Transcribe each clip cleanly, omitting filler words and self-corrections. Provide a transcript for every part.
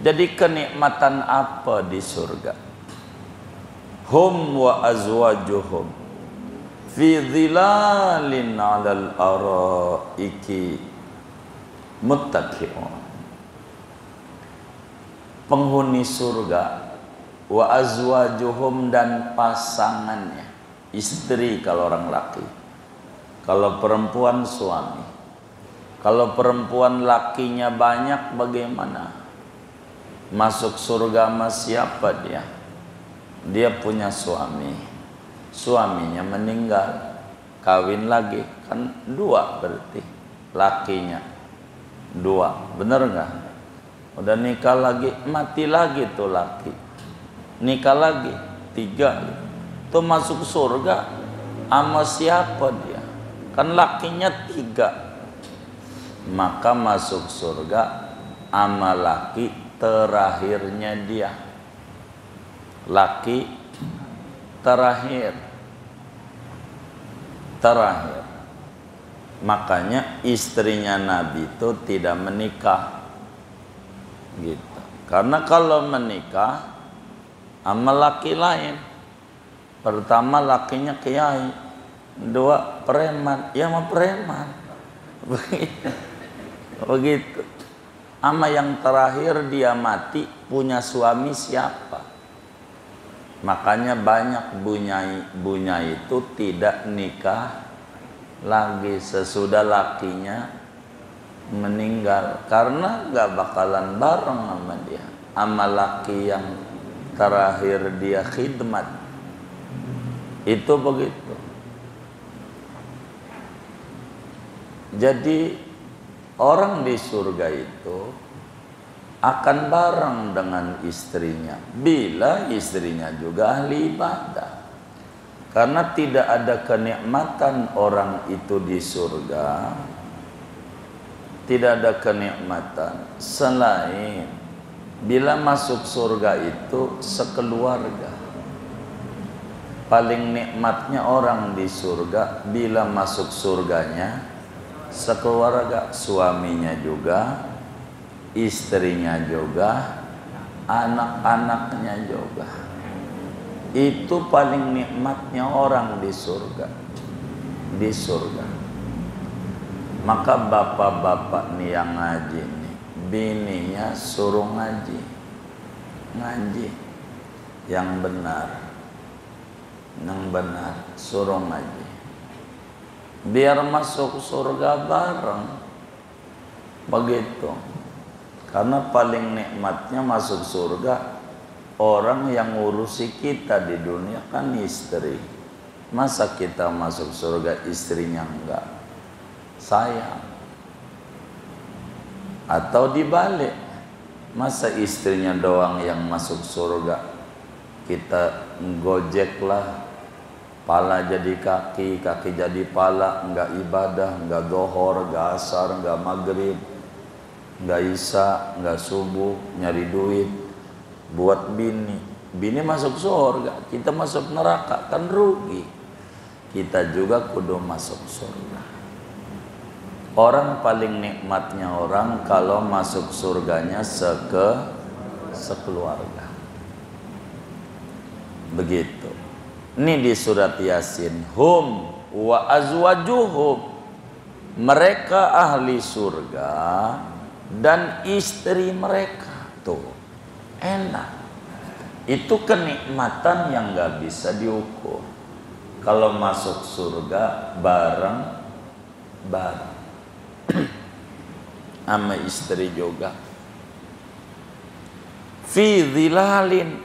Jadi kenikmatan apa di surga? Hum wa azwajuhum fi dhilalin 'alal araiki muttaqi'un. Penghuni surga wa azwajuhum dan pasangannya, istri kalau orang laki, kalau perempuan suami. Kalau perempuan lakinya banyak bagaimana? Masuk surga sama siapa dia? Dia punya suami, suaminya meninggal, kawin lagi, kan dua berarti lakinya dua, bener nggak? Udah nikah lagi, mati lagi tuh laki, nikah lagi, tiga, tuh masuk surga sama siapa dia? Kan lakinya tiga, maka masuk surga sama laki terakhirnya dia, laki terakhir. Makanya istrinya Nabi itu tidak menikah gitu, karena kalau menikah sama laki lain, pertama lakinya kiai, dua preman, ya sama preman, begitu. Sama yang terakhir dia mati punya suami siapa? Makanya banyak bunyai itu tidak nikah lagi sesudah lakinya meninggal, karena gak bakalan bareng sama dia, sama laki yang terakhir dia khidmat. Itu begitu. Jadi orang di surga itu akan bareng dengan istrinya, bila istrinya juga ahli ibadah. Karena tidak ada kenikmatan orang itu di surga, tidak ada kenikmatan selain bila masuk surga itu sekeluarga. Paling nikmatnya orang di surga bila masuk surganya sekeluarga, suaminya juga, istrinya juga, anak-anaknya juga. Itu paling nikmatnya orang di surga. Di surga. Maka bapak-bapak nih yang ngaji nih, bininya suruh ngaji. Ngaji yang benar. Yang benar, suruh ngaji. Biar masuk surga bareng. Begitu. Karena paling nikmatnya masuk surga, orang yang ngurusi kita di dunia kan istri. Masa kita masuk surga istrinya enggak sayang? Atau dibalik, masa istrinya doang yang masuk surga, kita gojek lah, pala jadi kaki, kaki jadi pala, enggak ibadah, enggak dohor, enggak asar, enggak maghrib, enggak isya, enggak subuh, nyari duit buat bini. Bini masuk surga, kita masuk neraka, kan rugi. Kita juga kudu masuk surga. Orang paling nikmatnya orang kalau masuk surganya sekeluarga. Begitu. Ini di surat Yasin, hum wa azwajuhum, mereka ahli surga dan istri mereka. Tuh, enak. Itu kenikmatan yang gak bisa diukur. Kalau masuk surga bareng sama istri juga. Fi dhilalin,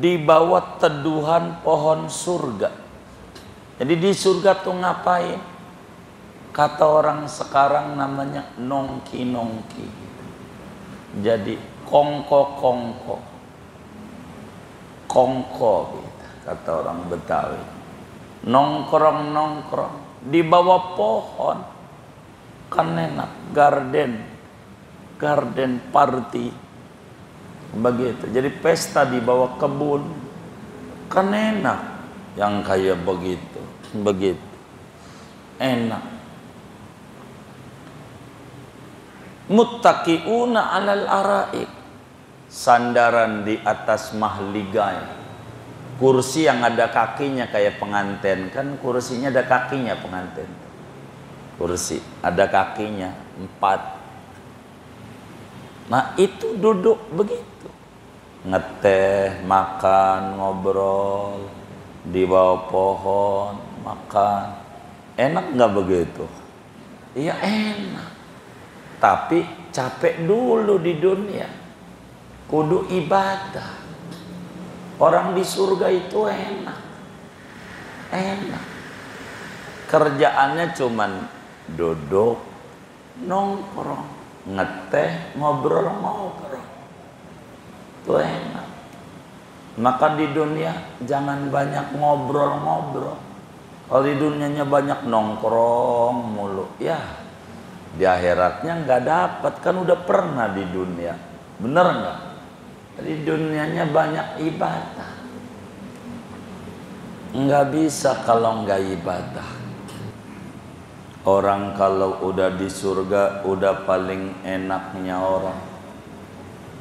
di bawah teduhan pohon surga. Jadi di surga tuh ngapain? Kata orang sekarang namanya nongki-nongki. Jadi kongko-kongko. Kongko gitu, kata orang Betawi. Nongkrong-nongkrong di bawah pohon. Kan enak, garden party. Begitu. Jadi pesta di bawah kebun. Kan enak yang kayak begitu. Begitu. Enak. Muttaqiuna 'alal araik. sandaran di atas mahligai, kursi yang ada kakinya kayak pengantin. Kan kursinya ada kakinya pengantin, kursi ada kakinya 4. Nah itu duduk begitu, ngeteh, makan, ngobrol di bawah pohon, makan. Enak nggak begitu? Iya enak. Tapi capek dulu di dunia, kudu ibadah. Orang di surga itu enak, enak. Kerjaannya cuman duduk, nongkrong, ngeteh, ngobrol-ngobrol. Itu enak. Maka di dunia jangan banyak ngobrol-ngobrol. Kalau di dunianya banyak nongkrong mulu, ya di akhiratnya nggak dapat. Kan udah pernah di dunia, bener nggak? Di dunianya banyak ibadah, nggak bisa kalau nggak ibadah. Orang kalau udah di surga udah paling enaknya orang.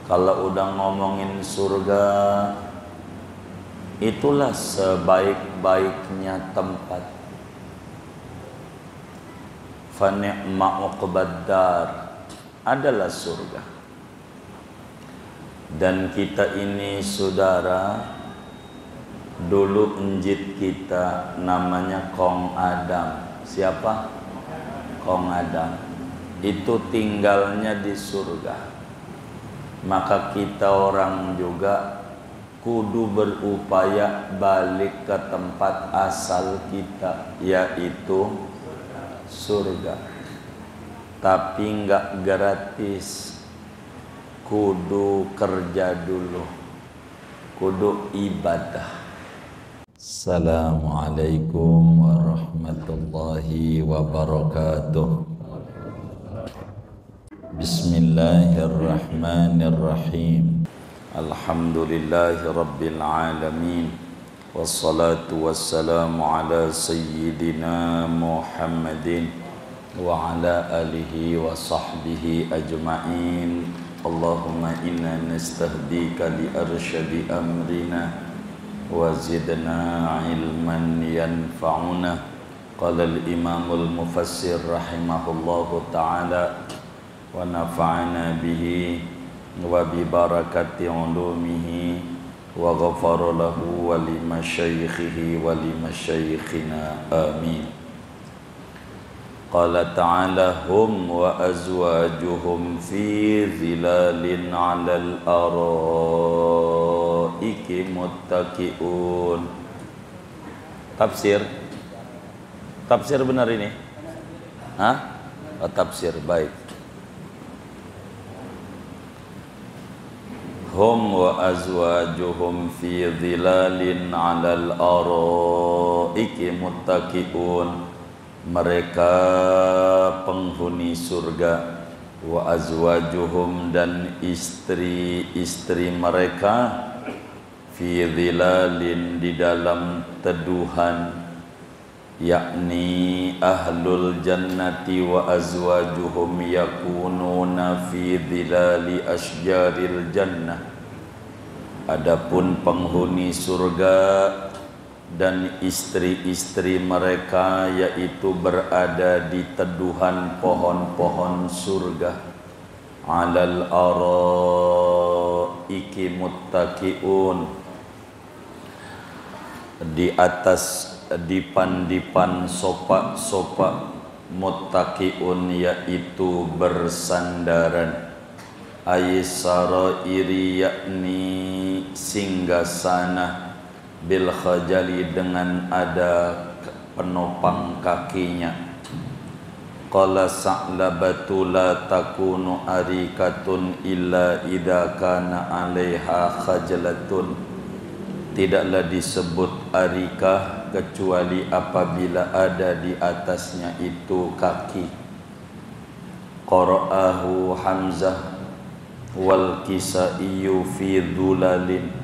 Kalau udah ngomongin surga, itulah sebaik-baiknya tempat. Fa ni'ma uqbad dar, adalah surga. Dan kita ini saudara, dulu enjit kita namanya Kong Adam. Siapa? Kong Adam. Itu tinggalnya di surga. Maka kita orang juga kudu berupaya balik ke tempat asal kita, yaitu surga. Tapi enggak gratis, kudu kerja dulu, kudu ibadah. Assalamualaikum warahmatullahi wabarakatuh. Bismillahirrahmanirrahim. Alhamdulillahi rabbil alamin. Wassalatu wassalamu ala sayyidina Muhammadin wa ala alihi wa sahbihi ajma'in. Allahumma inna nastahdika li arsyadi amrina wa zidna ilman yanfa'una. Qala al-imamul mufassir rahimahullahu ta'ala wa nafa'ana bihi wa bi barakati ulumihi wa ghafara lahu wa li masyaikhihi wa li masyaikhina amin. Qala ta'ala hum wa azwajuhum fi zilalin 'alal araiki muttaqiun. Tafsir benar ini? Hah? Oh, tafsir baik. Hum wa azwajuhum fi dhilalin 'alal araiki muttaqiun. Mereka penghuni surga, wa azwajuhum dan istri-istri mereka, fi dhilalin di dalam teduhan, yakni ahlul jannati wa azwajuhum yakununa fi dhilali asjaril jannah. Adapun penghuni surga dan istri-istri mereka yaitu berada di teduhan pohon-pohon surga, alal araiki muttaqiun, di atas dipan-dipan sofa-sofa, muttaqiun yaitu bersandaran, aisarairi yakni singgasana, bil khajali dengan ada penopang kakinya. Qala Sa'labatu la takunu arikatun illa idza kana 'alaiha khajlatun. Tidaklah disebut arikah kecuali apabila ada di atasnya itu kaki. Qara'ahu Hamzah wal Kisaiyu fi dhulalin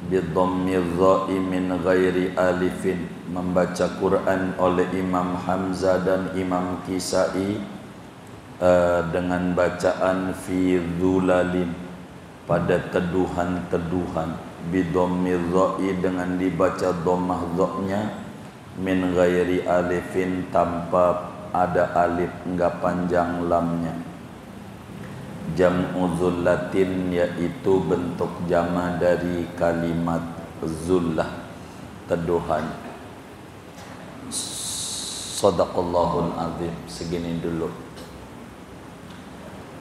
bidhammil dha'i min ghairi alifin. Membaca Quran oleh Imam Hamzah dan Imam Kisai dengan bacaan fi dhulalin, pada teduhan-teduhan, bidommil dha'i dengan dibaca dhammah dha'nya, min ghairi alifin tanpa ada alif enggak panjang lamnya. Jam'u zullatin yaitu bentuk jama dari kalimat zullah, teduhan. Shadaqallahul azim. Segini dulu.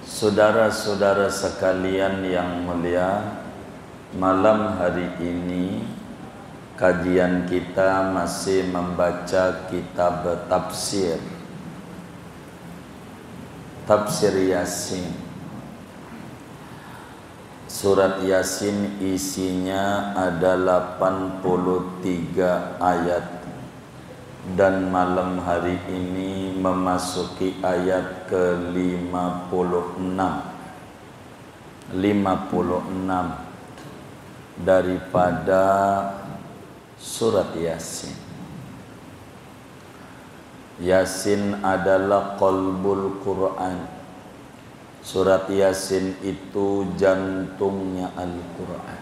Saudara-saudara sekalian yang mulia, malam hari ini kajian kita masih membaca kitab tafsir Yasin. Surat Yasin isinya ada 83 ayat, dan malam hari ini memasuki ayat ke-56 daripada surat Yasin. Yasin adalah qalbul Quran. Surat Yasin itu jantungnya Al-Quran.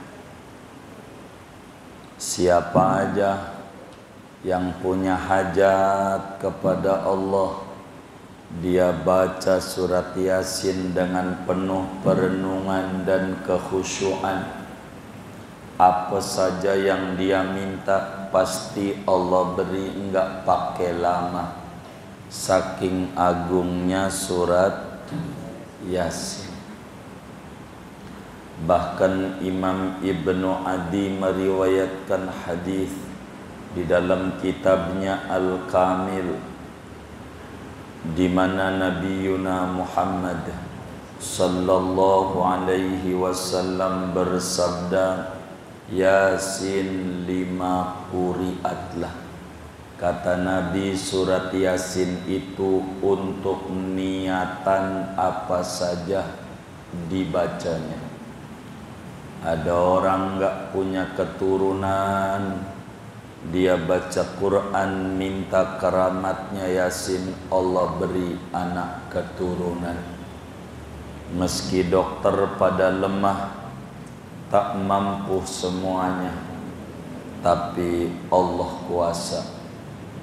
Siapa aja yang punya hajat kepada Allah, dia baca surat Yasin dengan penuh perenungan dan kekhusyuan. Apa saja yang dia minta pasti Allah beri, enggak pakai lama. Saking agungnya surat Yasin. Bahkan Imam Ibnu Adi meriwayatkan hadis di dalam kitabnya Al-Kamil, di mana Nabiyuna Muhammad sallallahu alaihi wasallam bersabda, Yasin 5 quri'atlah. Kata Nabi, surat Yasin itu untuk niatan apa saja dibacanya. Ada orang enggak punya keturunan, dia baca Quran minta keramatnya Yasin, Allah beri anak keturunan. Meski dokter pada lemah, tak mampu semuanya, tapi Allah kuasa.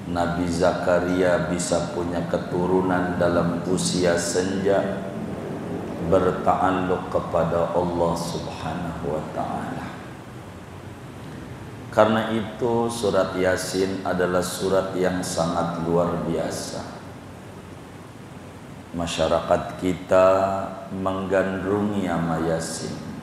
Nabi Zakaria bisa punya keturunan dalam usia senja, berta'alluq kepada Allah Subhanahu wa ta'ala. Karena itu surat Yasin adalah surat yang sangat luar biasa. Masyarakat kita menggandrungi nama Yasin.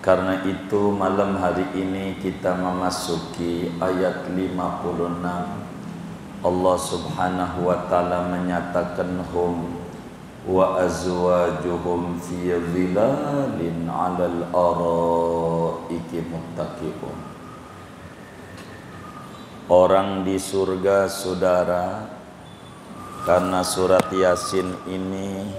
Karena itu malam hari ini kita memasuki ayat 56. Allah Subhanahu wa ta'ala menyatakan hum wa azwajuhum fi dhilalin 'alal araiki muttaqiun. Orang di surga, saudara, karena surat Yasin ini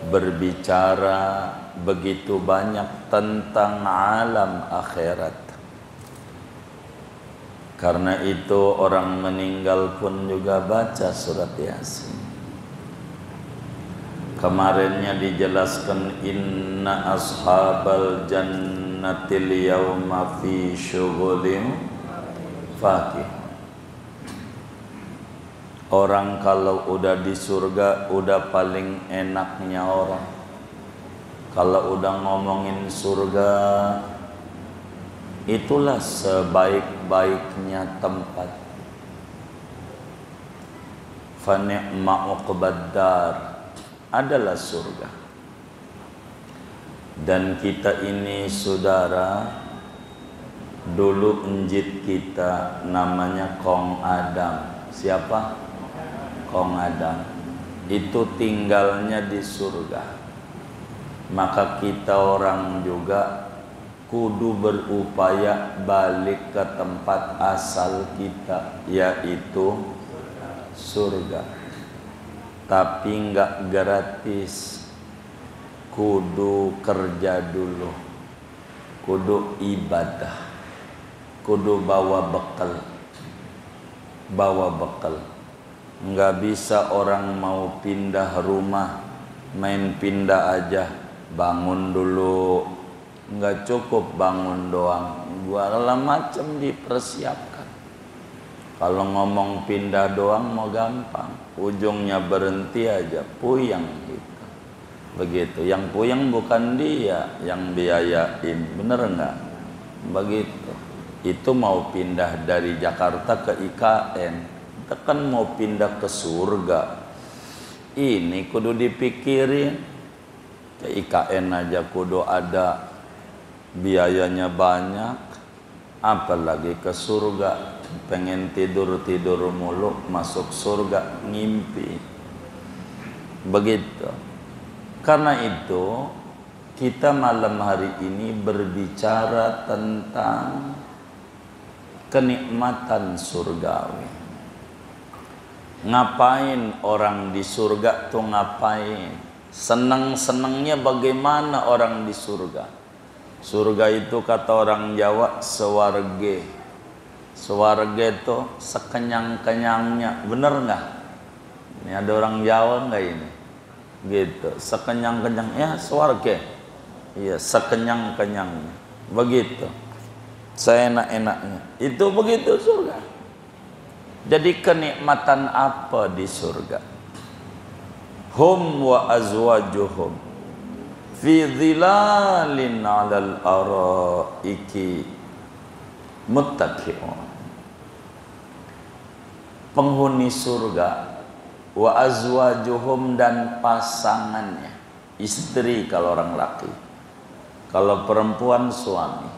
berbicara begitu banyak tentang alam akhirat. Karena itu orang meninggal pun juga baca surat Yasin. Kemarinnya dijelaskan inna ashabal jannatil yawma fi syughulin fakih. Orang kalau udah di surga udah paling enaknya orang. Kalau udah ngomongin surga, itulah sebaik-baiknya tempat. Fa ni'ma uqbad dar adalah surga. Dan kita ini saudara, dulu enjit kita namanya Kong Adam. Siapa? Kong Adam. Itu tinggalnya di surga. Maka kita orang juga kudu berupaya balik ke tempat asal kita, yaitu surga. Tapi enggak gratis, kudu kerja dulu, kudu ibadah, kudu bawa bekal. Enggak bisa orang mau pindah rumah main pindah aja, bangun dulu, nggak cukup bangun doang, segala macam dipersiapkan. Kalau ngomong pindah doang mau gampang, ujungnya berhenti aja, puyeng gitu. Begitu, yang puyeng bukan dia yang biayain, bener nggak? Begitu. Itu mau pindah dari Jakarta ke IKN, kita kan mau pindah ke surga. Ini kudu dipikirin. Ke IKN aja kudu ada biayanya banyak, apalagi ke surga. Pengen tidur-tidur mulu, masuk surga ngimpi. Begitu. Karena itu kita malam hari ini berbicara tentang kenikmatan surgawi. Ngapain orang di surga tuh ngapain? Senang-senangnya bagaimana orang di surga? Surga itu kata orang Jawa sewarge. Sewarge itu sekenyang-kenyangnya, bener nggak? Ini ada orang Jawa nggak ini? Gitu, sekenyang-kenyang, ya sewarge. Iya, sekenyang-kenyangnya. Begitu. Seenak-enaknya. Itu begitu surga. Jadi kenikmatan apa di surga? Hum wa azwajuhum fi dhilalin 'alal araiki muttaqi'un. Penghuni surga wa azwajuhum dan pasangannya, istri kalau orang laki, kalau perempuan suami.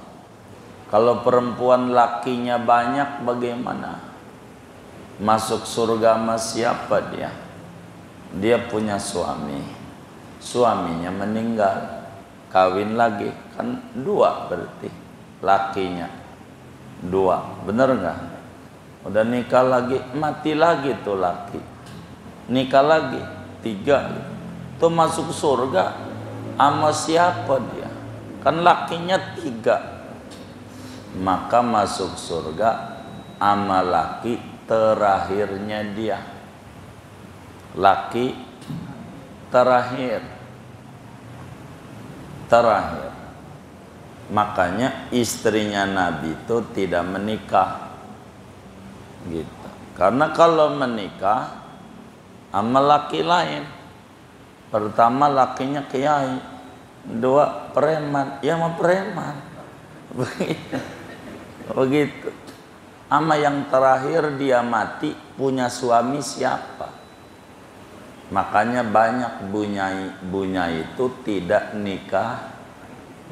Kalau perempuan lakinya banyak bagaimana? Masuk surga sama siapa dia? Dia punya suami, suaminya meninggal, kawin lagi, kan dua berarti, lakinya dua, bener nggak? Udah nikah lagi, mati lagi tuh laki, nikah lagi, tiga, tuh masuk surga sama siapa dia? Kan lakinya tiga, maka masuk surga sama laki terakhirnya dia, laki terakhir. Makanya istrinya Nabi itu tidak menikah gitu, karena kalau menikah sama laki lain, pertama lakinya kiai, dua preman, ya sama preman. Begitu. Ama yang terakhir dia mati, punya suami siapa? Makanya banyak bunyai itu tidak nikah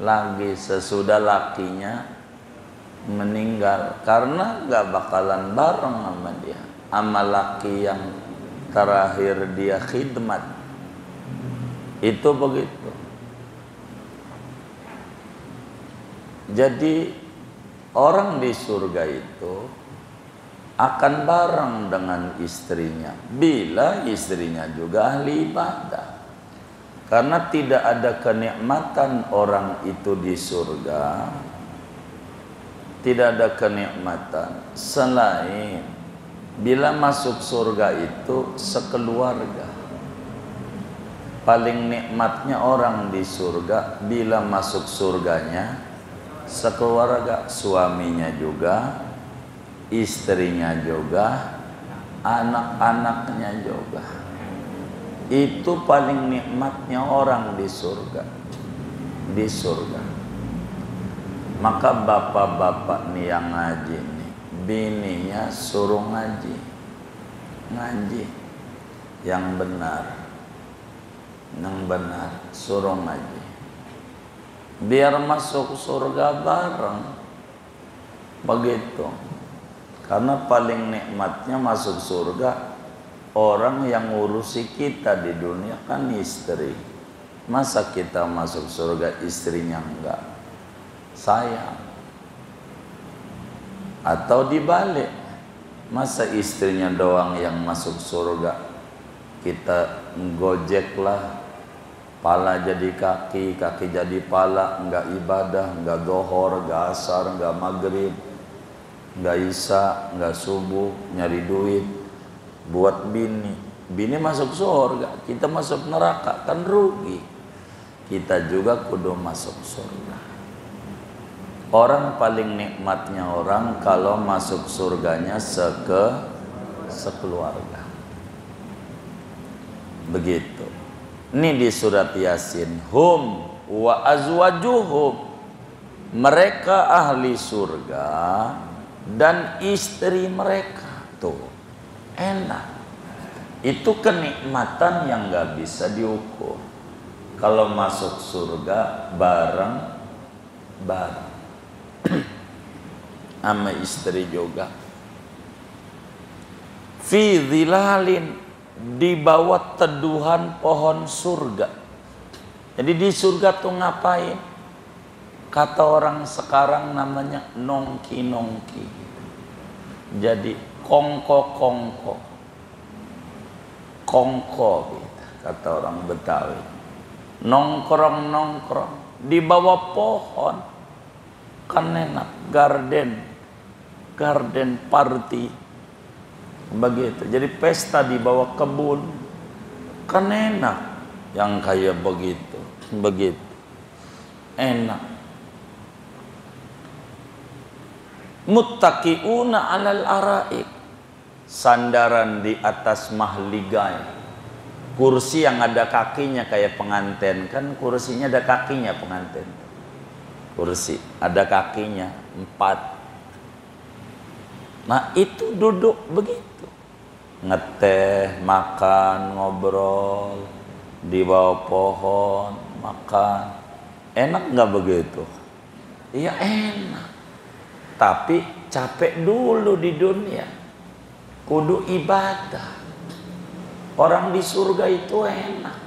lagi sesudah lakinya meninggal, karena gak bakalan bareng sama dia, sama laki yang terakhir dia khidmat. Itu begitu. Jadi orang di surga itu akan bareng dengan istrinya, bila istrinya juga ahli ibadah. Karena tidak ada kenikmatan orang itu di surga, tidak ada kenikmatan selain bila masuk surga itu sekeluarga. Paling nikmatnya orang di surga bila masuk surganya sekeluarga, suaminya juga, istrinya juga, anak-anaknya juga. Itu paling nikmatnya orang di surga. Di surga. Maka bapak-bapak nih yang ngaji nih, bininya suruh ngaji. Ngaji yang benar. Yang benar, suruh ngaji. Biar masuk surga bareng. Begitu. Karena paling nikmatnya masuk surga, orang yang ngurusi kita di dunia kan istri. Masa kita masuk surga istrinya enggak? Sayang. Atau dibalik, masa istrinya doang yang masuk surga, kita gojek lah, pala jadi kaki, kaki jadi pala, enggak ibadah, enggak dohor, enggak asar, enggak maghrib, enggak isya, enggak subuh, nyari duit buat bini. Bini masuk surga, kita masuk neraka, kan rugi. Kita juga kudu masuk surga. Orang paling nikmatnya orang kalau masuk surganya sekeluarga. Begitu. Ini di surat Yasin. Hum wa azwajuhum, mereka ahli surga dan istri mereka. Tuh, enak. Itu kenikmatan yang gak bisa diukur. Kalau masuk surga bareng-bareng sama istri juga. Fi dhilalin, di bawah teduhan pohon surga. Jadi di surga tuh ngapain? Kata orang sekarang namanya nongki-nongki. Jadi kongko-kongko. Kongko gitu, kata orang Betawi. Nongkrong-nongkrong di bawah pohon. Kan enak, garden party. Begitu. Jadi pesta di bawah kebun. Kan enak yang kayak begitu. Begitu. Enak. Muttaqiuna 'alal araik, sandaran di atas mahligai. Kursi yang ada kakinya kayak pengantin. Kan kursinya ada kakinya pengantin. Kursi ada kakinya 4. Nah itu duduk begitu, ngeteh, makan, ngobrol di bawah pohon, makan. Enak nggak begitu? Iya enak. Tapi capek dulu di dunia, kudu ibadah. Orang di surga itu enak,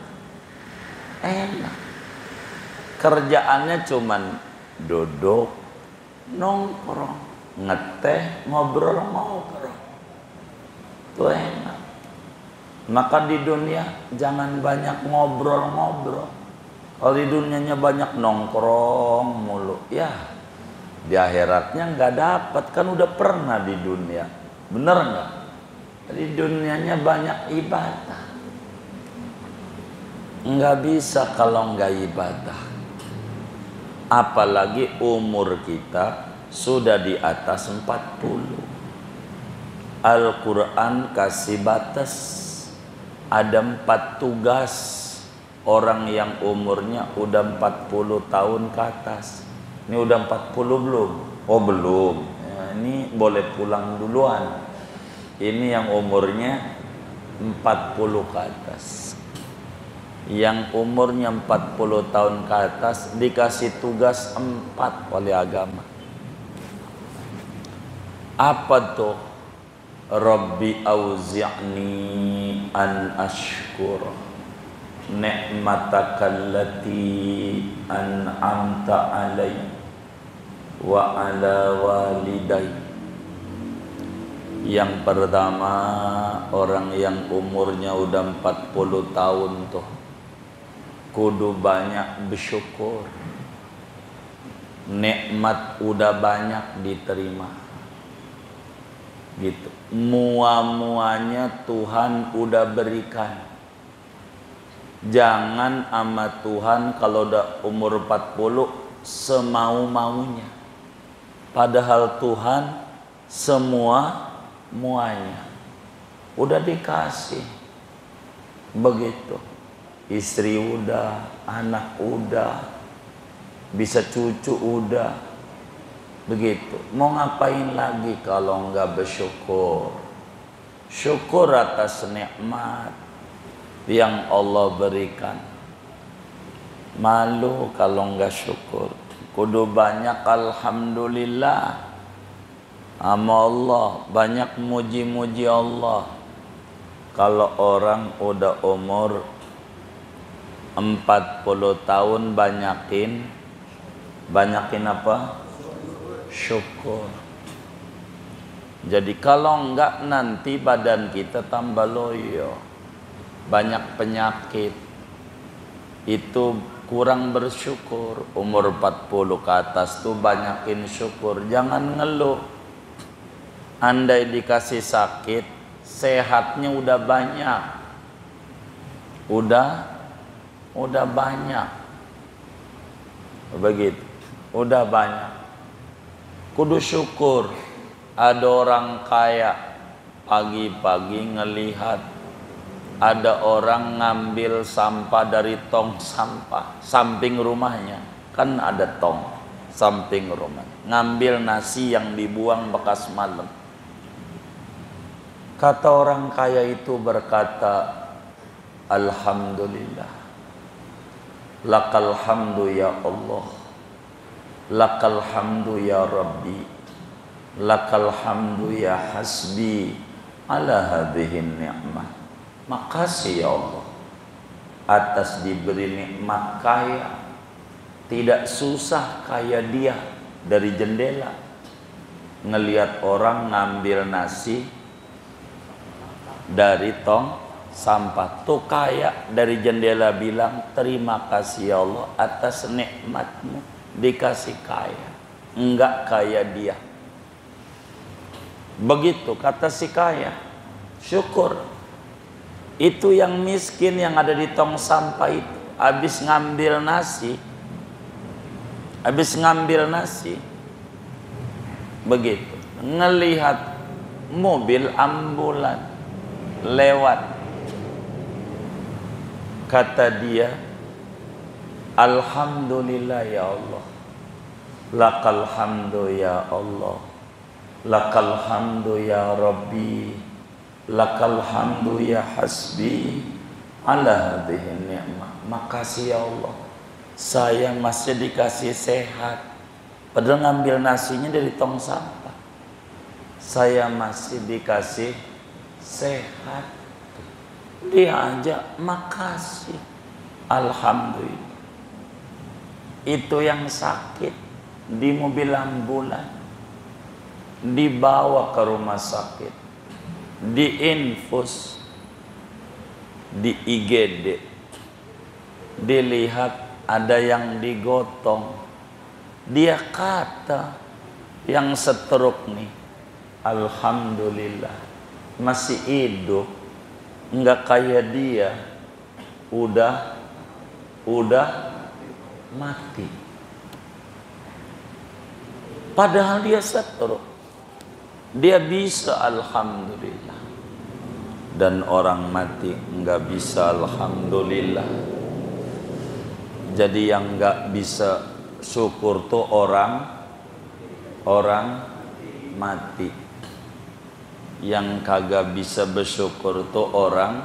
enak. Kerjaannya cuman duduk, nongkrong, ngeteh, ngobrol-ngobrol. Itu enak. Maka di dunia jangan banyak ngobrol-ngobrol. Kalau di dunianya banyak nongkrong mulu, ya di akhiratnya nggak dapat. Kan udah pernah di dunia, bener nggak? Di dunianya banyak ibadah. Nggak bisa kalau nggak ibadah. Apalagi umur kita sudah di atas 40. Al-Quran kasih batas. Ada 4 tugas orang yang umurnya udah 40 tahun ke atas. Ini udah 40 belum? Oh belum. Ya, ini boleh pulang duluan. Ini yang umurnya 40 ke atas. Yang umurnya 40 tahun ke atas dikasih tugas 4 oleh agama. Apa tuh? Rabbi auzi'ni an ashkur ni'mataka allati an'amta alaiya wa ala walidayya. Yang pertama, orang yang umurnya udah 40 tahun tuh kudu banyak bersyukur. Nikmat udah banyak diterima. Gitu. Mua-muanya Tuhan udah berikan. Jangan sama Tuhan kalau udah umur 40 semau-maunya. Padahal Tuhan muanya udah dikasih. Begitu. Istri udah, anak udah, bisa cucu udah. Begitu. Mau ngapain lagi kalau enggak bersyukur? Syukur atas nikmat yang Allah berikan. Malu kalau enggak syukur. Kudu banyak alhamdulillah sama Allah, banyak muji-muji Allah. Kalau orang udah umur 40 tahun banyakin apa? Syukur. Jadi kalau enggak nanti badan kita tambah loyo, banyak penyakit. Itu kurang bersyukur. Umur 40 ke atas tuh banyakin syukur, jangan ngeluh. Andai dikasih sakit, sehatnya udah banyak, udah banyak. Begitu. Udah banyak. Kudu syukur. Ada orang kaya pagi-pagi ngelihat ada orang ngambil sampah dari tong sampah samping rumahnya. Kan ada tong samping rumah. Ngambil nasi yang dibuang bekas malam. Kata orang kaya itu berkata, Alhamdulillah. Lakal hamdu ya Allah. Lakal hamdu ya Rabbi. Lakal hamdu ya hasbi ala hadhihin ni'mah. Makasih ya Allah atas diberi nikmat kaya. Tidak susah kaya dia dari jendela ngelihat orang ngambil nasi dari tong sampah. Tuh kaya dari jendela bilang, terima kasih ya Allah atas nikmatmu dikasih kaya. Enggak kaya dia. Begitu kata si kaya, syukur. Itu yang miskin yang ada di tong sampah itu, habis ngambil nasi, begitu ngelihat mobil ambulan lewat, kata dia, Alhamdulillah ya Allah, lakal hamdu ya Allah, lakal hamdu ya Rabbi, lakal hamdu ya hasbi ala hadhihi ni'mah. Makasih ya Allah, saya masih dikasih sehat. Padahal ngambil nasinya dari tong sampah, saya masih dikasih sehat. Dia aja makasih, alhamdulillah. Itu yang sakit di mobil ambulan dibawa ke rumah sakit, diinfus, di IGD, dilihat ada yang digotong. Dia kata yang stroke nih, alhamdulillah masih hidup, enggak kayak dia udah mati. Padahal dia stroke, dia bisa alhamdulillah. Dan orang mati enggak bisa alhamdulillah. Jadi yang enggak bisa syukur tuh orang mati. Yang kagak bisa bersyukur tuh orang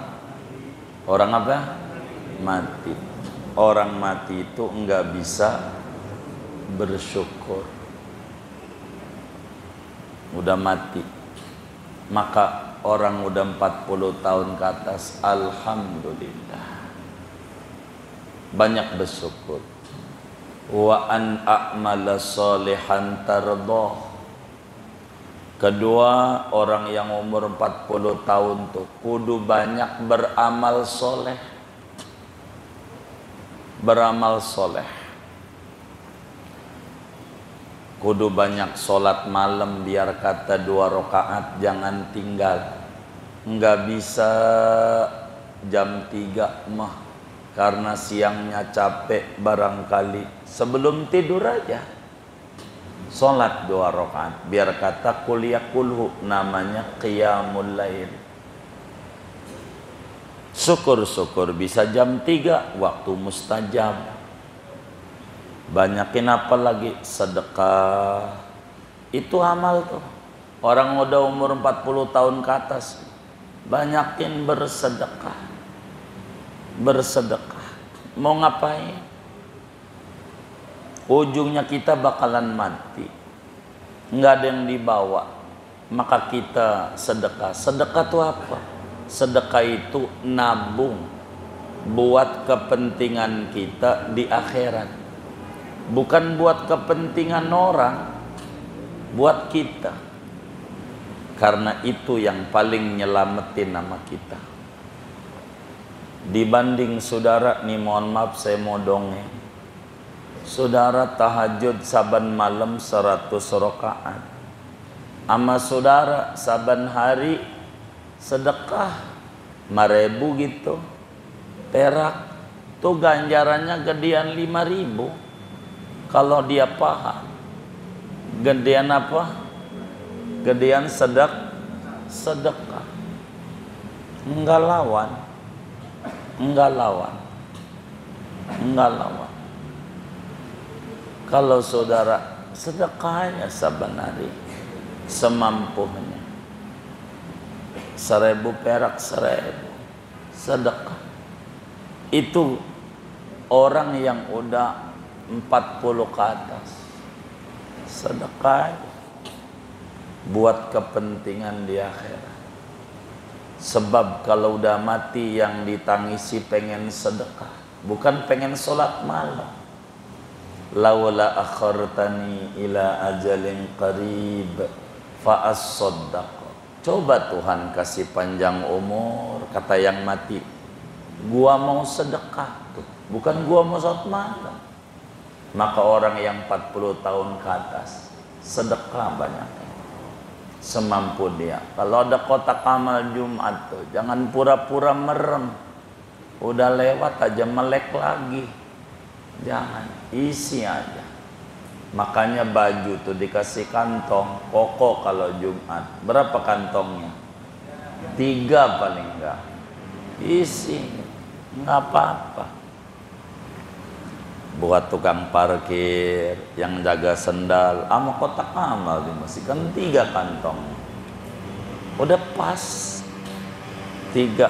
apa? Mati. Orang mati itu enggak bisa bersyukur. Udah mati. Maka orang udah 40 tahun ke atas, alhamdulillah, banyak bersyukur. Wa an a'mala salihan tardah. Kedua, orang yang umur 40 tahun tuh kudu banyak beramal soleh. Beramal soleh. Kudu banyak sholat malam, biar kata 2 rakaat jangan tinggal. Enggak bisa jam 3 mah, karena siangnya capek barangkali. Sebelum tidur aja sholat 2 rakaat, biar kata kuliah kulhu, namanya qiyamul lail. Syukur-syukur bisa jam 3, waktu mustajab. Banyakin apa lagi? Sedekah. Itu amal tuh. Orang udah umur 40 tahun ke atas, banyakin bersedekah. Bersedekah. Mau ngapain? Ujungnya kita bakalan mati, nggak ada yang dibawa. Maka kita sedekah. Sedekah itu apa? Sedekah itu nabung buat kepentingan kita di akhirat, bukan buat kepentingan orang, buat kita. Karena itu yang paling nyelamatin nama kita. Dibanding saudara nih, mohon maaf saya mau dongeng. Saudara tahajud saban malam 100 rakaat. Ama saudara saban hari sedekah 5.000 gitu. perak tuh ganjarannya gedean 5.000 kalau dia paham. Gedean apa? Gedean sedekah. Enggak lawan. Kalau saudara sedekahnya sebenarnya semampunya, 1.000 perak 1.000 sedekah. Itu orang yang udah 40 ke atas, sedekah buat kepentingan di akhirat. Sebab kalau udah mati yang ditangisi pengen sedekah, bukan pengen sholat malam. Laula akhartani ila ajalin qarib fa as-saddaq. Coba Tuhan kasih panjang umur, kata yang mati, gua mau sedekah tuh, bukan gua mau sholat malam. Maka orang yang 40 tahun ke atas sedekah banyak, semampu dia. Kalau ada kotak amal Jumat tuh, jangan pura-pura merem, udah lewat aja melek lagi. Jangan, isi aja. Makanya baju tuh dikasih kantong koko kalau Jumat. Berapa kantongnya? 3 paling enggak. Isi, nggak apa-apa. Buat tukang parkir yang jaga sendal, sama kotak amal dimasukkan 3 kantong. Udah pas 3.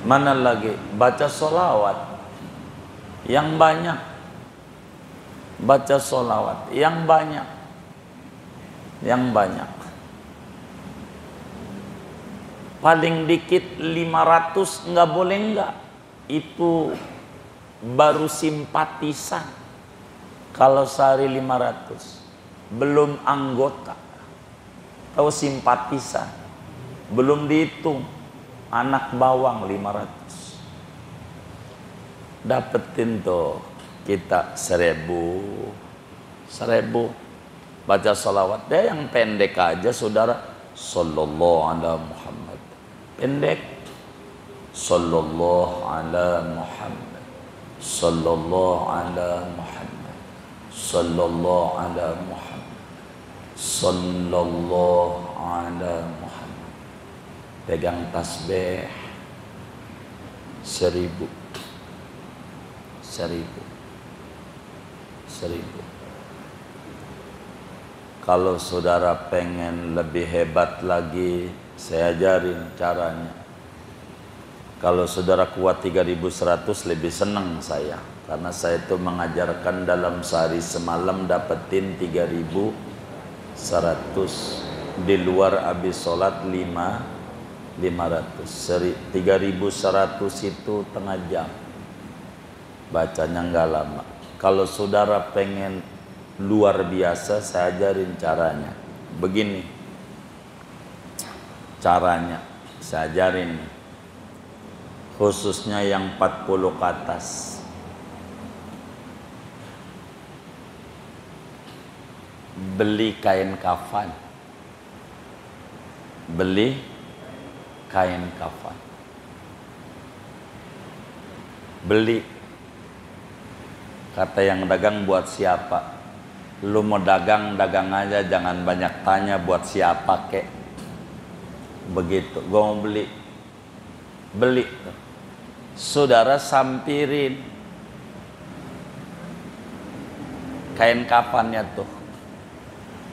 Mana lagi? Baca sholawat yang banyak. Baca sholawat yang banyak. Yang banyak. Paling dikit 500, nggak boleh enggak. Itu baru simpatisan. Kalau sehari 500 belum anggota. Tahu simpatisan, belum dihitung. Anak bawang 500. Dapetin tuh kita 1.000 baca sholawat. Dia yang pendek aja saudara, sallallahu ala Muhammad, pendek, sallallahu ala Muhammad, sallallahu ala Muhammad, sallallahu ala Muhammad, sallallahu ala Muhammad. Pegang tasbih 1.000. Kalau saudara pengen lebih hebat lagi, saya ajarin caranya. Kalau saudara kuat 3.100 lebih senang saya, karena saya itu mengajarkan dalam sehari semalam dapetin 3.100 di luar habis sholat 500. 3.100 itu setengah jam, bacanya nggak lama. Kalau saudara pengen luar biasa, saya ajarin caranya. Begini caranya, saya ajarin. Khususnya yang 40 ke atas. Beli kain kafan. Beli kain kafan. Beli. Kata yang dagang, buat siapa? Lu mau dagang, dagang aja, jangan banyak tanya buat siapa kek. Begitu, gue mau beli. Beli. Saudara sampirin kain kafannya tuh,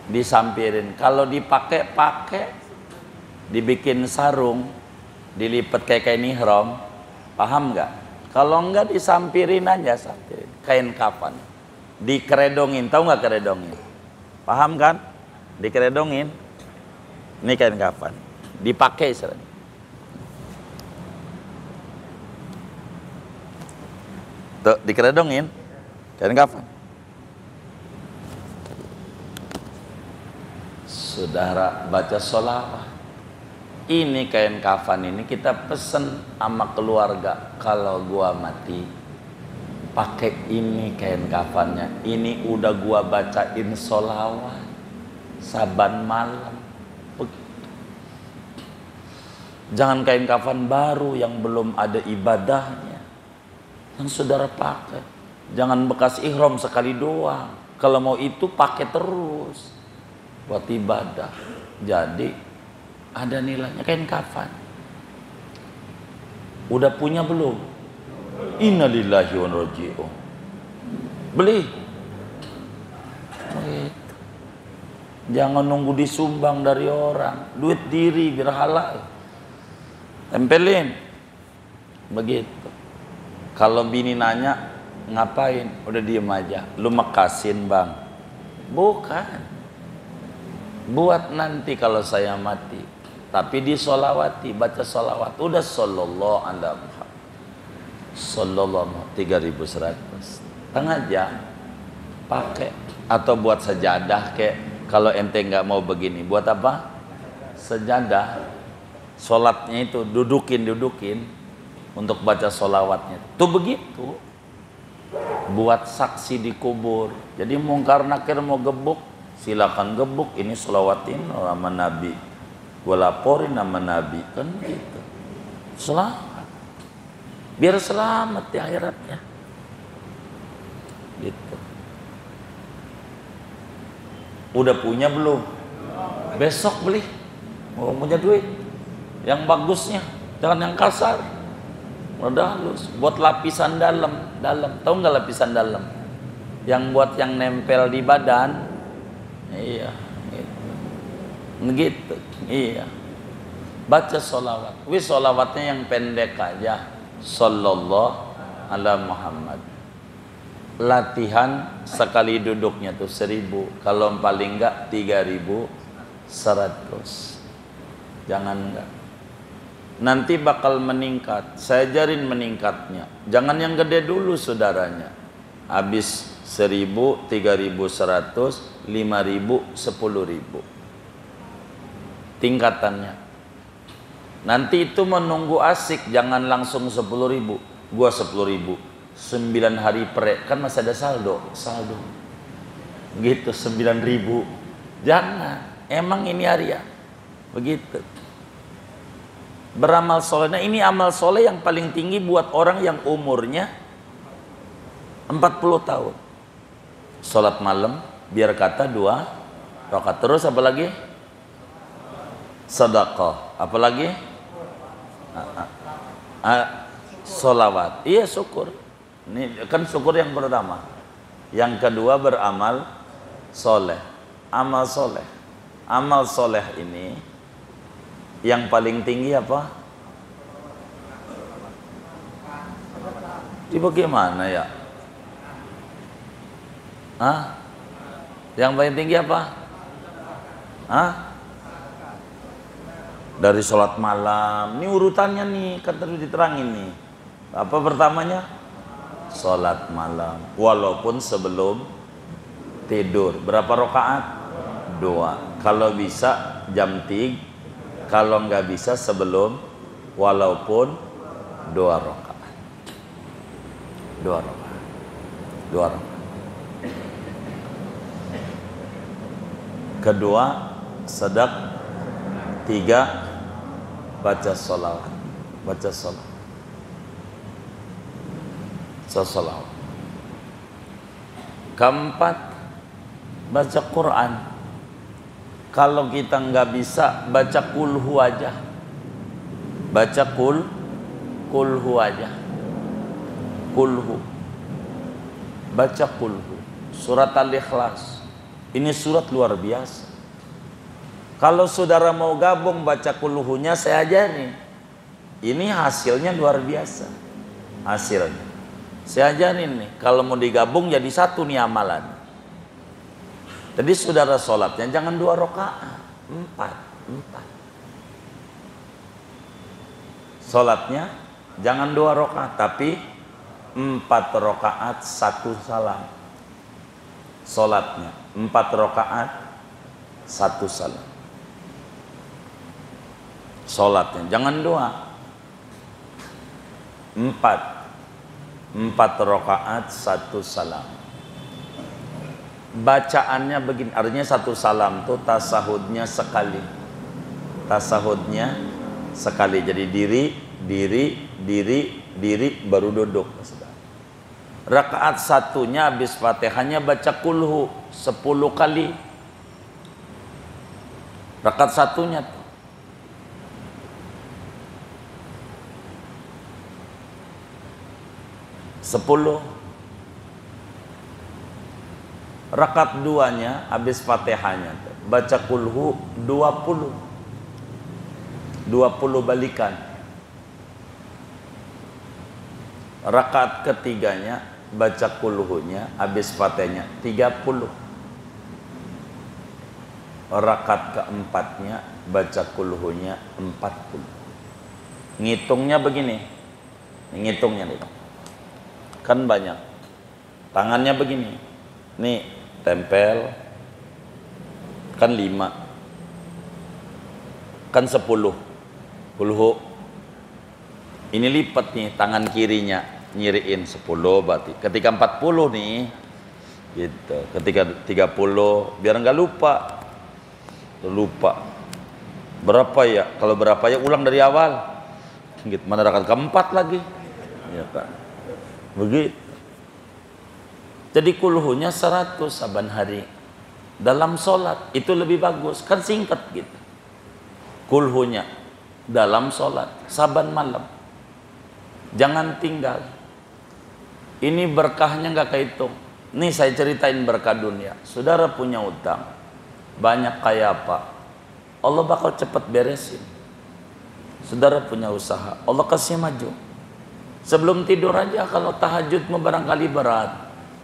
disampirin. Kalau dipakai, dibikin sarung, dilipat kayak kain ihram, paham nggak? Kalau enggak disampirin aja, sampirin kain kafan, dikeredongin. Tahu nggak keredongin? Paham kan? Dikeredongin. Ini kain kafan, dipakai sering. Tuh, dikeredongin kain kafan. Saudara baca sholawat. Ini kain kafan ini kita pesen sama keluarga, kalau gua mati pakai ini kain kafannya. Ini udah gua bacain sholawat saban malam. Jangan kain kafan baru yang belum ada ibadahnya, yang saudara pakai. Jangan bekas ihram sekali doang. Kalau mau itu pakai terus buat ibadah. Jadi ada nilainya kain kafan. Udah punya belum? Innalillahi wa inna ilaihi raji'un. Beli. Jangan nunggu disumbang dari orang. Duit diri biar halal. Tempelin. Begitu. Kalau bini nanya, ngapain? Udah diem aja. Lu mekasin bang. Bukan. Buat nanti kalau saya mati. Tapi disolawati, baca solawat. Udah sallallahu ala Muhammad. Sallallahu 3100. Tengah jam. Pakai. Atau buat sajadah kayak. Kalau ente nggak mau begini, buat apa? Sejadah. Sholatnya itu dudukin untuk baca sholawatnya. Tuh begitu. Buat saksi di kubur. Jadi mungkar nakir mau gebuk, silakan gebuk. Ini sholawatin nama Nabi. Gua laporin nama Nabi, kan gitu. Selamat. Biar selamat di akhiratnya. Gitu. Udah punya belum? Besok beli. Mau punya duit yang bagusnya, jangan yang kasar. Udah halus. Buat lapisan dalam. Tahu nggak lapisan dalam? Yang buat yang nempel di badan. Iya. Gitu. Iya. Baca sholawat. Sholawatnya yang pendek aja. Sallallahu ala Muhammad. Latihan sekali duduknya tuh 1000. Kalau paling enggak 3100. Jangan enggak. Nanti bakal meningkat. Saya ajarin meningkatnya. Jangan yang gede dulu saudaranya. Habis 1000, 3100, 5000, 10000. Tingkatannya. Nanti itu menunggu asik. Jangan langsung 10000. Gua 10000. 9 hari prek, kan masih ada saldo gitu. 9000. Jangan, emang ini hari ya begitu. Beramal soleh. Nah ini amal soleh yang paling tinggi buat orang yang umurnya 40 tahun. Sholat malam biar kata 2 rakaat. Terus apa lagi? Sedekah. Apa lagi? Sholawat. Iya, syukur. Ini kan syukur yang pertama. Yang kedua beramal soleh. Amal soleh. Amal soleh ini yang paling tinggi apa? Ini bagaimana ya? Hah? Yang paling tinggi apa? Hah? Dari sholat malam. Ini urutannya nih, kan tadi diterangin nih. Apa pertamanya? Sholat malam, walaupun sebelum tidur. Berapa rakaat? 2. Kalau bisa jam 3. Kalau nggak bisa sebelum, walaupun 2 rakaat. 2 rakaat. 2 rakaat. Kedua, sedek. 3, baca sholawat. Baca sholawat. Salawat. Keempat, baca Quran. Kalau kita nggak bisa, baca kulhu aja. Baca kulhu aja. Kulhu. Baca kulhu. Surat Al-Ikhlas. Ini surat luar biasa. Kalau saudara mau gabung baca kulhunya, saya ajarin. Ini hasilnya luar biasa. Hasilnya. Saya ajarin nih, kalau mau digabung jadi satu nih amalan. Jadi saudara sholatnya jangan 2 rakaat, 4. Sholatnya jangan 2 rakaat, tapi 4 rakaat 1 salam. Sholatnya 4 rakaat 1 salam. Sholatnya jangan 2, 4 rakaat 1 salam. Bacaannya begini, artinya 1 salam tuh tasahudnya sekali. Tasahudnya Sekali jadi diri, baru duduk. Rakaat satunya habis Fatihahnya baca kulhu 10 kali. Rakaat satunya tuh. Sepuluh. Rakaat duanya habis Fatihahnya tuh, baca kulhu 20. 20 balikan. Rakaat ketiganya baca kulhunya habis Fatihahnya 30. Rakaat keempatnya baca kulhunya 40. Ngitungnya begini. Ngitungnya nih. Kan banyak. Tangannya begini. Nih, tempel. Kan 5. Kan 10. Kulhu. Ini lipat nih tangan kirinya, nyiriin 10 berarti. Ketika 40 nih, gitu. Ketika 30, biar nggak lupa. Lupa. Berapa ya? Kalau berapa ya ulang dari awal. Gitu. Mana rakaat keempat lagi? Ya kan. Begitu. Jadi kulhunya 100 saban hari. Dalam sholat itu lebih bagus, kan singkat gitu. Kulhunya dalam sholat saban malam. Jangan tinggal. Ini berkahnya nggak kehitung. Nih saya ceritain berkah dunia. Saudara punya utang, banyak kayak apa? Allah bakal cepat beresin. Saudara punya usaha, Allah kasih maju. Sebelum tidur aja kalau tahajud barangkali berat.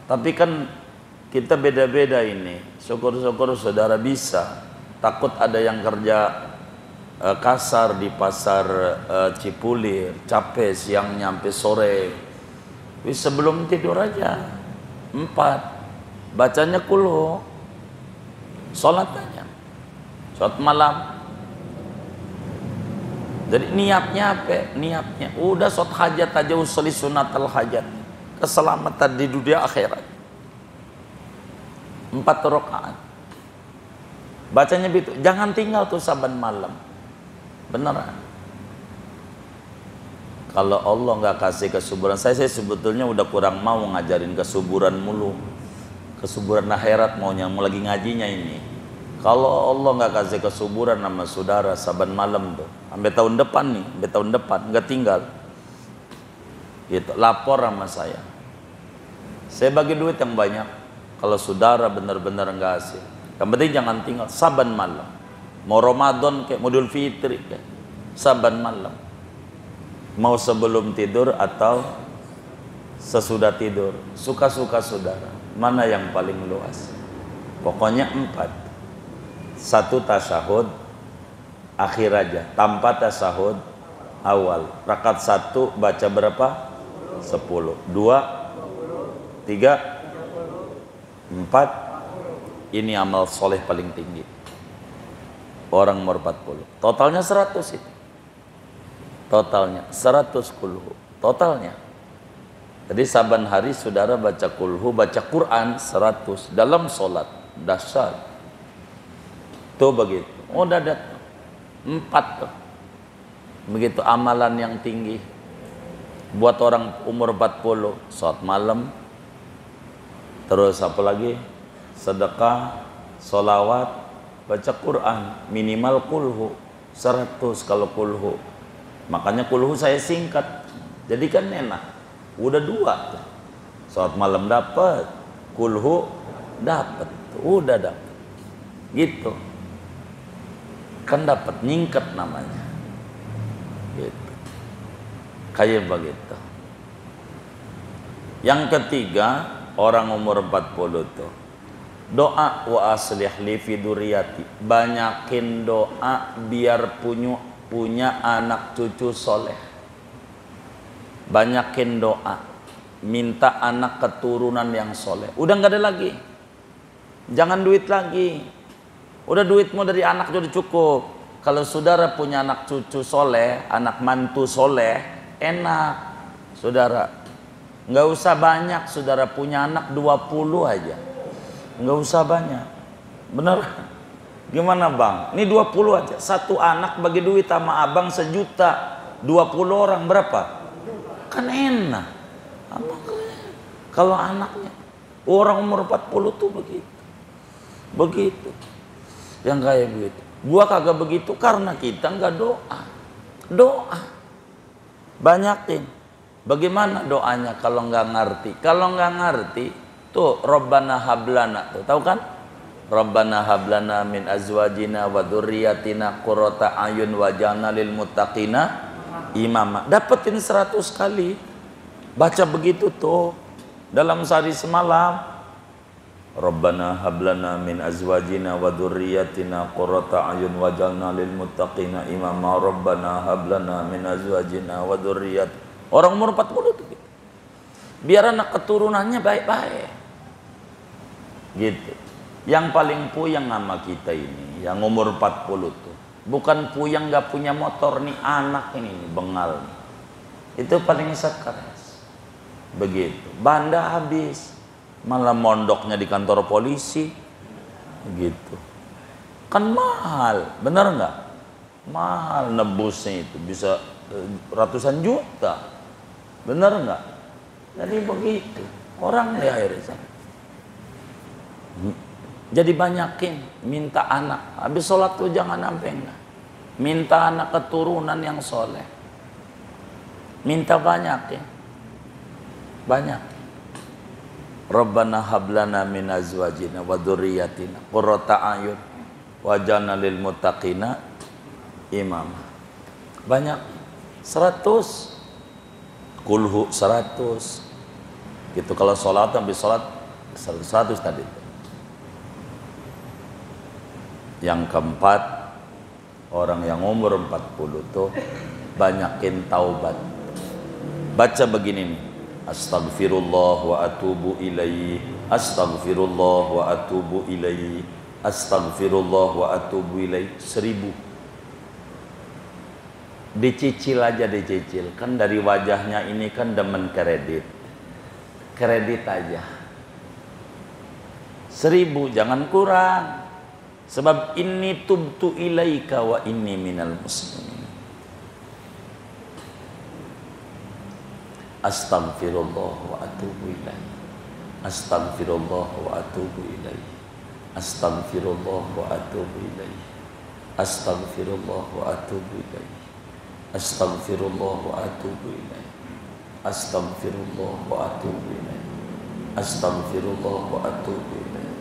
Tapi kan kita beda-beda ini. Syukur-syukur saudara bisa. Takut ada yang kerja kasar di pasar Cipulir, capek siang nyampe sore. Sebelum tidur aja 4 bacanya kulhu, sholat aja, sholat malam. Jadi niatnya apa? Niatnya udah sholat hajat aja, usuli sunatul hajat, keselamatan di dunia akhirat. 4 rakaat bacanya begitu. Jangan tinggal tuh saban malam. Beneran. Kalau Allah nggak kasih kesuburan, saya sebetulnya udah kurang mau ngajarin kesuburan mulu. Kesuburan akhirat maunya, mau lagi ngajinya ini. Kalau Allah nggak kasih kesuburan sama saudara saban malam tuh, sampai tahun depan nih, sampai tahun depan nggak tinggal. Gitu, lapor sama saya. Saya bagi duit yang banyak. Kalau saudara benar-benar nggak kasih, yang penting jangan tinggal saban malam. Mau Ramadan kayak Idul Fitri kayak saban malam. Mau sebelum tidur atau sesudah tidur, suka-suka saudara. Mana yang paling luas? Pokoknya 4. 1 tasyahud akhir aja, tanpa tasyahud awal. Rakaat 1 baca berapa? 10. 2, 3, 4. Ini amal soleh paling tinggi. Orang umur 40. Totalnya 100 itu. Totalnya 100 kulhu. Totalnya. Jadi saban hari saudara baca kulhu, baca Quran 100 dalam sholat. Dahsyat. Tuh begitu. Oh dadat 4 tuh. Begitu amalan yang tinggi. Buat orang umur 40, sholat malam. Terus apa lagi? Sedekah, sholawat, baca Quran, minimal kulhu 100 kalau kulhu. Makanya kulhu saya singkat. Jadi kan enak. Udah 2. Salat malam dapat, kulhu dapat. Udah dapat. Gitu. Kan dapat, nyingkat namanya. Gitu. Kayak begitu. Yang ketiga, orang umur 40 tuh. Doa wa aslih li fi dzurriyyati. Banyakin doa biar punya anak cucu soleh. Banyakin doa, minta anak keturunan yang soleh. Udah nggak ada lagi. Jangan duit lagi. Udah duitmu dari anak sudah cukup. Kalau saudara punya anak cucu soleh, anak mantu soleh, enak. Saudara, nggak usah banyak. Saudara punya anak 20 aja. Nggak usah banyak. Bener? Gimana bang? Ini 20 aja. Satu anak bagi duit sama abang 1.000.000. 20 orang berapa? Kan enak. Apa kalau anaknya orang umur 40 tuh begitu. Begitu. Yang kayak begitu. Gua kagak begitu karena kita nggak doa. Doa. Banyakin. Bagaimana doanya kalau nggak ngerti? Kalau nggak ngerti, tuh Rabbana hablana, tuh tahu kan? Rabbana hablana min azwajina wa dzurriyyatina qurrata ayun waj'alna lil muttaqina imama. Dapetin 100 kali. Baca begitu tuh dalam sehari semalam. Rabbana hablana min azwajina wa dzurriyyatina qurrata ayun waj'alna lil muttaqina imama. Rabbana hablana min azwajina wa dzurriyyatina. Orang umur 40 tuh gitu. Biar anak keturunannya baik-baik. Gitu. Yang paling puyeng sama kita ini, yang umur 40 tuh, bukan puyeng gak punya motor nih, anak ini bengal nih. Itu paling stres. Begitu. Banda habis, malah mondoknya di kantor polisi. Gitu. Kan mahal, bener nggak? Mahal nebusnya itu bisa ratusan juta, bener nggak? Jadi begitu. Orang di akhirnya sana. Jadi banyakin minta anak. Habis sholat tuh jangan sampai enggak. Minta anak keturunan yang soleh. Minta banyak ya. Banyak. Rabbana hablana min azwajina wa dzurriyyatina qurrata ayun waj'alna lil muttaqina imama. Banyak. 100. Kulhu 100. Gitu kalau sholat habis sholat 100 tadi. Yang keempat, orang yang umur 40 tuh banyakin taubat. Baca begini nih. Astaghfirullah wa atubu ilaihi. Astaghfirullah wa atubu ilaihi. Astaghfirullah wa atubu ilaihi. 1000. Dicicil aja, dicicil. Kan dari wajahnya ini kan demen kredit. Kredit aja. 1000, jangan kurang. Sebab inni tubtu ilaika wa inni minal muslimin. Astaghfirullah wa atubu ilaihi. Astaghfirullah wa atubu ilaihi. Astaghfirullah wa atubu ilaihi. Astaghfirullah wa atubu ilaihi. Astaghfirullah wa atubu ilaihi. Astaghfirullah wa atubu ilaihi. Astaghfirullah wa atubu ilaihi.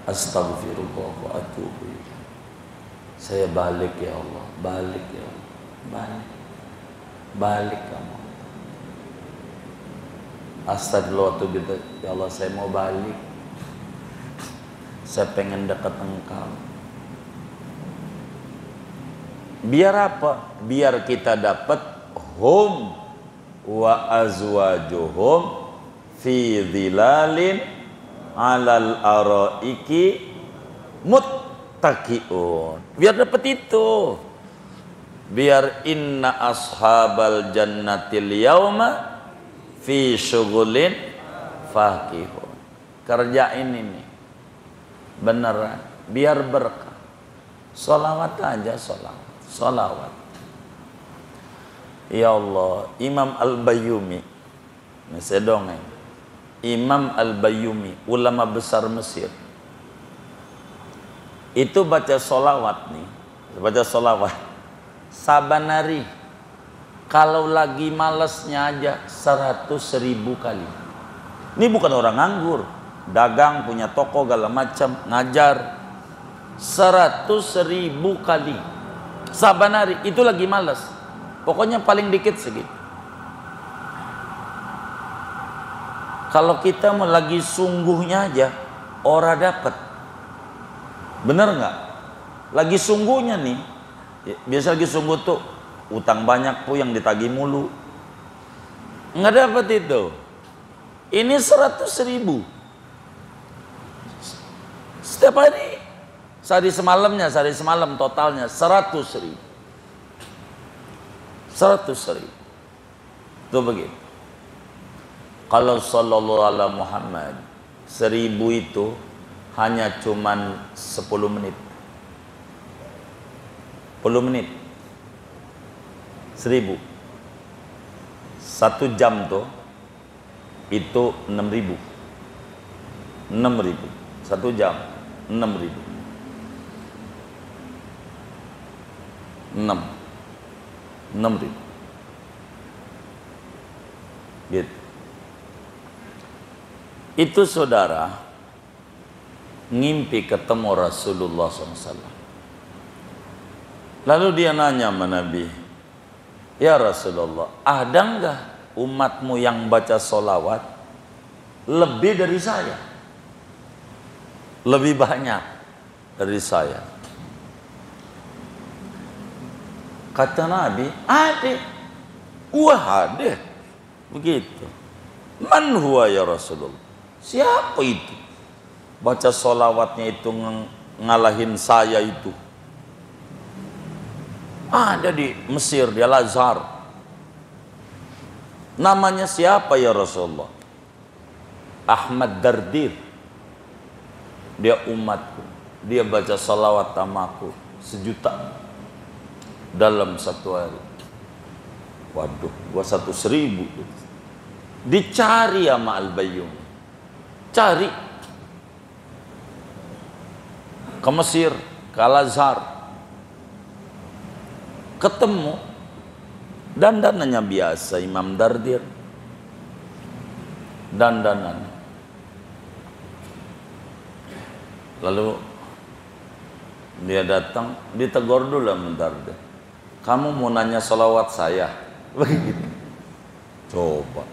Astaghfirullah wa atubu ilaih. Saya balik ya Allah, balik ya Allah, balik, balik kamu. Astagfirullah ya Allah, saya mau balik. Saya pengen dekat Engkau. Biar apa? Biar kita dapat hum wa azwajuhum fi dhilalin alal araiki muttaqiun. Biar dapat itu. Biar inna ashabal jannatil yauma fi syughulin fakihun. Kerjain ini beneran biar berkah. Sholawat aja, sholawat, sholawat. Ya Allah, Imam Al-Bayyumi, ini saya dongeng. Imam Al-Bayyumi, ulama besar Mesir, itu baca sholawat nih, baca sholawat saban hari, kalau lagi malesnya aja 100.000 kali. Ini bukan orang nganggur, dagang, punya toko, segala macam, ngajar, 100.000 kali saban hari. Itu lagi males, pokoknya paling dikit segitu. Kalau kita mau lagi sungguhnya aja, ora dapat. Bener nggak? Lagi sungguhnya nih, biasa lagi sungguh tuh, utang banyak pun yang ditagih mulu. Nggak dapat itu. Ini 100.000. Setiap hari. Sehari semalam totalnya 100.000. 100.000. Itu begitu. Kalau sallallahu ala Muhammad 1000 itu hanya cuman 10 menit. 10 menit 1000. 1 jam tuh itu 6.000. 6.000 1 jam 6.000. 6.000 gitu. Itu saudara ngimpi ketemu Rasulullah SAW. Lalu dia nanya sama Nabi, ya Rasulullah, ada enggak umatmu yang baca solawat lebih dari saya, lebih banyak dari saya? Kata Nabi, ada. Wah, ada. Begitu. Man huwa ya Rasulullah? Siapa itu? Baca solawatnya itu ngalahin saya itu. Ada di Mesir, di Al-Azhar. Namanya siapa ya Rasulullah? Ahmad Dardir. Dia umatku. Dia baca salawat tamaku 1 juta dalam 1 hari. Waduh, gua 1.000. Dicari sama Al-Bayyumi. Cari ke Mesir, ke Al-Azhar. Ketemu, dandanannya biasa Imam Dardir. Dandanan. Lalu dia datang, ditegur dulu Imam Dardir. Kamu mau nanya salawat saya? Begitu. Coba.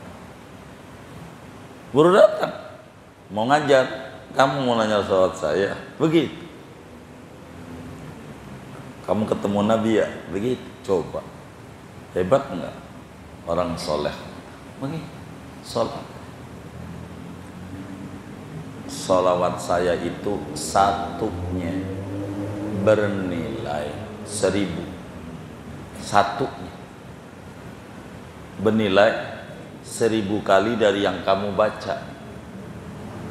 Baru datang, mau ngajar. Kamu mau nanya salawat saya? Begitu. Kamu ketemu Nabi ya? Begitu. Coba. Hebat enggak? Orang soleh. Begitu. Salat. Salawat saya itu satunya bernilai 1.000. Satunya bernilai 1.000 kali dari yang kamu baca.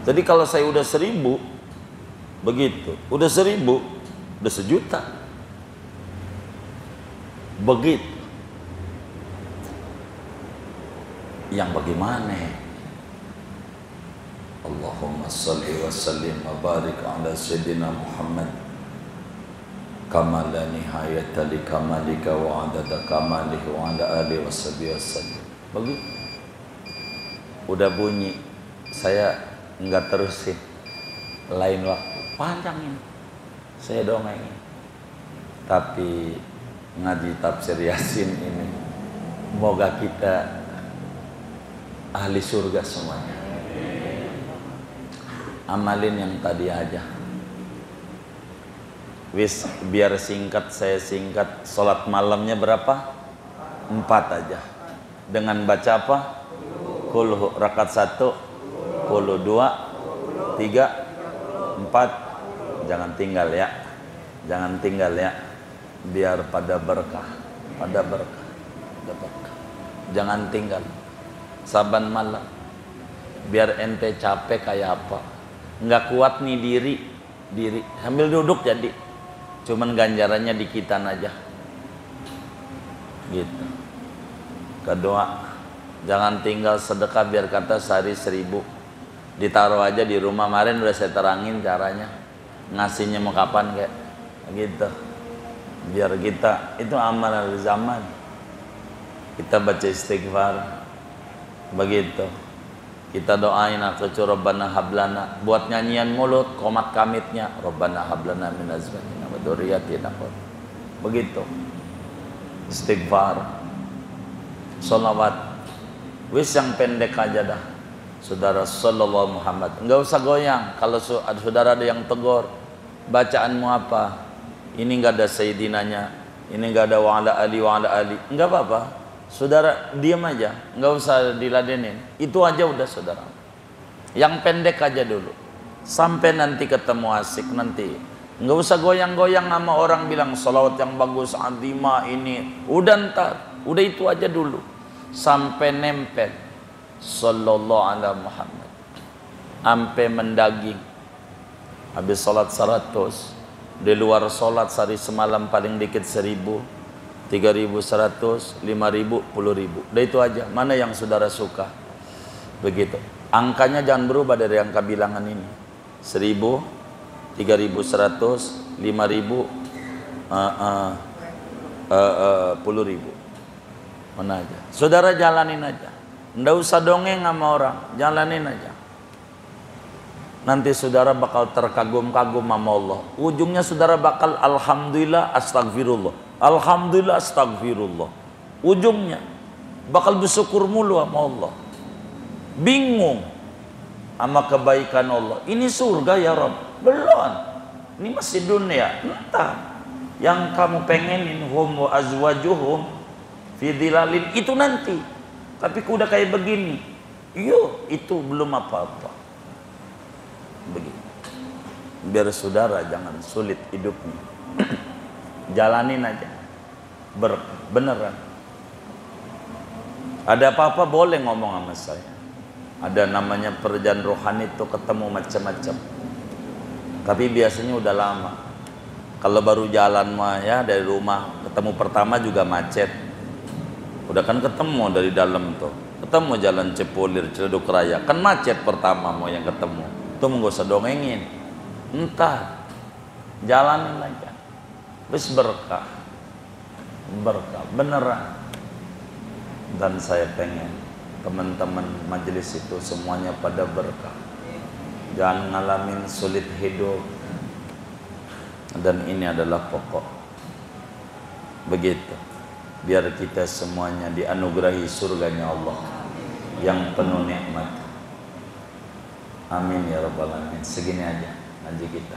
Jadi kalau saya udah 1.000, begitu, udah 1.000, udah 1 juta. Begitu. Yang bagaimana? Allahumma salli wa sallim wa barik ala sayyidina Muhammad kama la nihayata li kamalika wa adada kamalih wa ala alihi wa sahbihi wasallam. Begitu. Udah bunyi, saya enggak terusin, lain waktu, panjang ini saya dongengin. Tapi ngaji tafsir Yasin ini, moga kita ahli surga semuanya. Amalin yang tadi aja. Wis, biar singkat saya singkat. Salat malamnya berapa? 4 aja. Dengan baca apa? Qul rakaat 1, Qul 2, 3, 4. Jangan tinggal ya. Jangan tinggal ya. Biar pada berkah. Pada berkah. Pada berkah. Jangan tinggal. Saban malam. Biar ente capek kayak apa? Nggak kuat nih diri sambil duduk jadi. Cuman ganjarannya dikitan aja. Gitu. Kedua, jangan tinggal sedekah biar kata sehari 1.000. Ditaruh aja di rumah. Kemarin udah saya terangin caranya. Ngasihnya mau kapan kayak gitu. Biar kita, itu amal al-zaman. Kita baca istighfar. Begitu. Kita doain aku Rabbana hablana, buat nyanyian mulut, komat kamitnya Rabbana hablana min azwajina wa dzurriyyatina. Begitu. Istighfar. Sholawat. Wis yang pendek aja dah. Saudara sallallahu Muhammad. Enggak usah goyang. Kalau saudara ada yang tegur, bacaanmu apa? Ini enggak ada sayyidinanya, ini enggak ada wa ala ali wa ala ali. Enggak apa-apa. Saudara diam aja, nggak usah diladenin. Itu aja udah saudara. Yang pendek aja dulu. Sampai nanti ketemu asik nanti. Nggak usah goyang-goyang sama orang bilang salawat yang bagus, azimah ini. Udah ntar, udah itu aja dulu. Sampai nempel. Sallallahu ala Muhammad. Sampai mendaging. Habis salat 100, Di luar sholat sehari semalam paling dikit 1.000, 3.100, 5.000, 10.000. Udah itu aja. Mana yang saudara suka? Begitu. Angkanya jangan berubah dari angka bilangan ini. 1.000, 3.100, 5.000, 10.000. Mana aja. Saudara jalanin aja. Nggak usah dongeng sama orang. Jalanin aja. Nanti saudara bakal terkagum-kagum sama Allah. Ujungnya saudara bakal alhamdulillah astagfirullah. Alhamdulillah astagfirullah. Ujungnya bakal bersyukur mulu sama Allah. Bingung sama kebaikan Allah. Ini surga ya Rabb. Belum. Ini masih dunia. Entah. Yang kamu pengenin hum wa azwajuhum fi dhilalin itu nanti. Tapi udah kayak begini. Yuk, itu belum apa-apa. Begitu. Biar saudara jangan sulit hidupnya. Jalanin aja. Beneran. Ada apa-apa boleh ngomong sama saya. Ada namanya perjalanan rohani itu ketemu macam-macam. Tapi biasanya udah lama. Kalau baru jalan mah ya dari rumah ketemu pertama juga macet. Udah kan ketemu dari dalam tuh. Ketemu jalan Cipulir, Ciledug Raya. Kan macet pertama mau yang ketemu. Itu nggak usah dongengin, entah jalanin aja, bis berkah, beneran. Dan saya pengen teman-teman majelis itu semuanya pada berkah, jangan ngalamin sulit hidup. Dan ini adalah pokok, begitu. Biar kita semuanya dianugerahi surganya Allah yang penuh nikmat. Amin ya rabbal alamin. Segini aja ngaji kita.